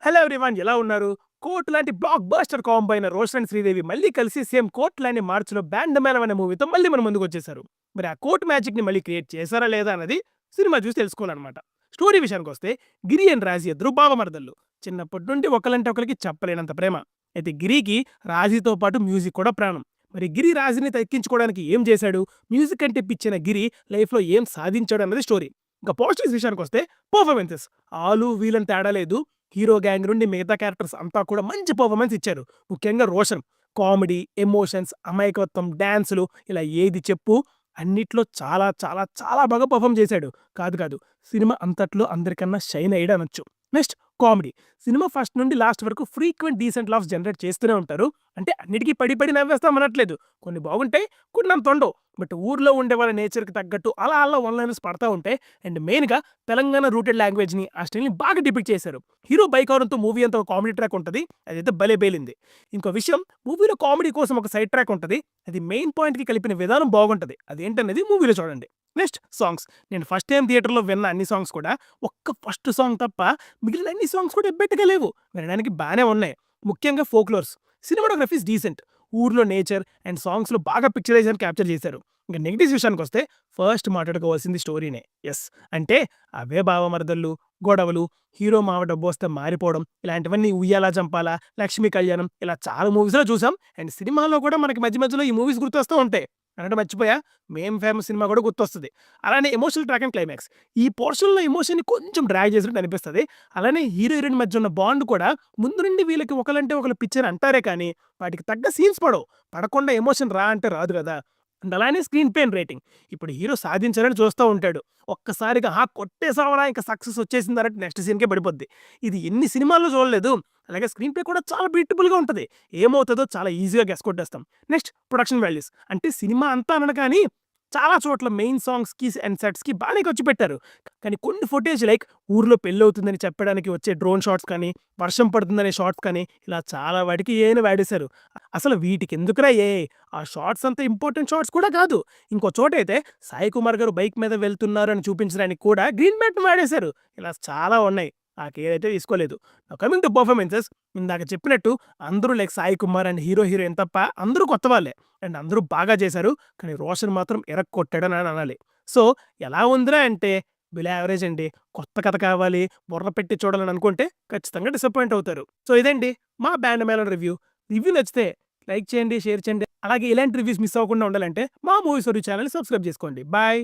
Hello everyone, ఎలా ఉన్నారు? Court లాంటి బ్లాక్ బస్టర్ కాంబో అయిన రోషన్ అండ్ శ్రీదేవి మళ్ళీ కలిసి సేమ్ కోర్ట్ లాంటి మార్చిలో బ్యాండ్ మేళం అనే మూవీతో మళ్ళీ మన ముందుకు వచ్చేసారు. మరి ఆ కోర్ట్ మ్యాజిక్ ని మళ్ళీ క్రియేట్ చేశారా లేదా అన్నది సినిమా చూసి తెలుసుకోవాలన్నమాట. స్టోరీ విషయానికి వస్తే గిరి అండ్ రాజీ ఇద్దరు బావమరదళ్ళు. చిన్నప్పటి నుండి ఒకలంటే ఒకరికి చెప్పలేనంత ప్రేమ. అయితే గిరికి రాజీతో పాటు మ్యూజిక్ కూడా ప్రాణం. మరి గిరి రాజీని తగ్గించుకోవడానికి ఏం చేశాడు, మ్యూజిక్ అంటే పిచ్చిన గిరి లైఫ్లో ఏం సాధించాడు అన్నది స్టోరీ. ఇంకా పాజిటివ్స్ విషయానికి వస్తే పర్ఫార్మెన్సెస్ ఆలు వీళ్ళని తేడా లేదు. హీరో గ్యాంగ్ నుండి మిగతా క్యారెక్టర్స్ అంతా కూడా మంచి పర్ఫార్మెన్స్ ఇచ్చారు. ముఖ్యంగా రోషన్ కామెడీ, ఎమోషన్స్, అమాయకత్వం, డాన్సులు ఇలా ఏది చెప్పు అన్నిట్లో చాలా చాలా చాలా బాగా పర్ఫామ్ చేశాడు. కాదు కాదు సినిమా అంతట్లో అందరికన్నా షైన్ అయ్యాడు అనొచ్చు. Next comedy. సినిమా ఫస్ట్ నుండి లాస్ట్ వరకు ఫ్రీక్వెంట్ డీసెంట్ లాఫ్స్ జనరేట్ చేస్తూనే ఉంటారు. అంటే అన్నిటికీ పడి పడి నవ్వేస్తాం అనట్లేదు. కొన్ని బాగుంటాయి, కొన్ని అంత ఉండవు. బట్ ఊర్లో ఉండే వాళ్ళ నేచర్కి తగ్గట్టు అలా అలా వన్ లైనర్స్ పడతా ఉంటాయి. అండ్ మెయిన్గా తెలంగాణ రూటెడ్ లాంగ్వేజ్ని ఆ స్టైల్ని బాగా డిపిక్ట్ చేశారు. హీరో బైక్ అవడంతో మూవీ అంతా ఒక కామెడీ ట్రాక్ ఉంటుంది. అదైతే భలే పేలింది. ఇంకో విషయం, మూవీలో కామెడీ కోసం ఒక సైడ్ ట్రాక్ ఉంటుంది. అది మెయిన్ పాయింట్కి కలిపిన విధానం బాగుంటుంది. అదేంటనేది మూవీలో చూడండి. Next songs. నేను ఫస్ట్ టైం థియేటర్లో విన్న అన్ని సాంగ్స్ కూడా ఒక్క ఫస్ట్ సాంగ్ తప్ప మిగిలిన అన్ని సాంగ్స్ కూడా ఎబ్బెట్టుగా లేవు. వినడానికి బాగానే ఉన్నాయి. ముఖ్యంగా ఫోక్లోర్స్. సినిమాటోగ్రఫీస్ డీసెంట్. ఊర్లో నేచర్ అండ్ సాంగ్స్లో బాగా పిక్చరైజేషన్ క్యాప్చర్ చేశారు. ఇంకా నెగిటివ్స్ విషయానికి వస్తే ఫస్ట్ మాట్లాడుకోవాల్సింది స్టోరీనే. ఎస్, అంటే అవే బావమరదళ్ళు, గొడవలు, హీరో మావ డబ్బు వస్తే మారిపోవడం, ఇలాంటివన్నీ ఉయ్యాలా చంపాలా, లక్ష్మీ కళ్యాణం ఇలా చాలా మూవీస్లో చూసాం. అండ్ సినిమాలో కూడా మనకి మధ్య మధ్యలో ఈ మూవీస్ గుర్తొస్తూ ఉంటాయి. అంటే మర్చిపోయా, మేం ఫేమస్ సినిమా కూడా గుర్తొస్తుంది. అలానే ఎమోషనల్ ట్రాక్ అండ్ క్లైమాక్స్. ఈ పోర్షన్లో ఎమోషన్ని కొంచెం డ్రాగ్ చేసినట్టు అనిపిస్తుంది. అలానే హీరో హీరోయిన్ మధ్య ఉన్న బాండ్ కూడా ముందు నుండి వీళ్ళకి ఒకలంటే ఒకరు పిక్చర్ అంటారే కానీ వాటికి తగ్గ సీన్స్ పడవు. పడకుండా ఎమోషన్ రా అంటే రాదు కదా. అండ్ అలానే స్క్రీన్ పెయిన్ రేటింగ్. ఇప్పుడు హీరో సాధించాలని చూస్తూ ఉంటాడు. ఒక్కసారిగా కొట్టేసావరా ఇంకా సక్సెస్ వచ్చేసిందంటే నెక్స్ట్ సీన్కే పడిపోద్ది. ఇది ఎన్ని సినిమాల్లో చూడలేదు. అలాగే స్క్రీన్ ప్లే కూడా చాలా బ్యూటిఫుల్గా ఉంటుంది. ఏమవుతుందో చాలా ఈజీగా గెస్ కొట్టేస్తాం. Next production values. అంటే సినిమా అంతా అనను కానీ చాలా చోట్ల మెయిన్ సాంగ్స్కి అండ్ సెట్స్కి బాగానే ఖర్చు పెట్టారు. కానీ కొన్ని ఫుటేజ్ లైక్ ఊర్లో పెళ్ళి అవుతుందని చెప్పడానికి వచ్చే డ్రోన్ షాట్స్ కానీ, వర్షం పడుతుందనే షాట్స్ కానీ ఇలా చాలా వాటికి ఏఐని వాడేశారు. అసలు వీటికి ఎందుకురా ఏఐ? ఆ షాట్స్ అంత ఇంపార్టెంట్ షాట్స్ కూడా కాదు. ఇంకో చోటైతే సాయి కుమార్ గారు బైక్ మీద వెళ్తున్నారు అని చూపించడానికి కూడా గ్రీన్ మ్యాట్ని వాడేశారు. ఇలా చాలా ఉన్నాయి. నాకేదైతే తీసుకోలేదు. కమింగ్ టు పర్ఫార్మెన్సెస్, ఇందాక చెప్పినట్టు అందరూ like Sai Kumar and hero heroine తప్ప అందరూ కొత్త వాళ్ళే. అండ్ అందరూ బాగా చేశారు. కానీ రోషన్ మాత్రం ఎరక్కొట్టాడని అనాలి. సో ఎలా ఉందిరా అంటే బిలో యావరేజ్ అండి. కొత్త కథ కావాలి, బుర్ర పెట్టి చూడాలని అనుకుంటే ఖచ్చితంగా డిసప్పాయింట్ అవుతారు. సో ఇదండి మా బ్యాండ్ మేళం రివ్యూ. రివ్యూ నచ్చితే లైక్ చేయండి, షేర్ చేయండి. అలాగే ఇలాంటి రివ్యూస్ మిస్ అవ్వకుండా ఉండాలంటే మా మూవీస్ రివ్యూ ఛానల్ సబ్స్క్రైబ్ చేసుకోండి. బాయ్.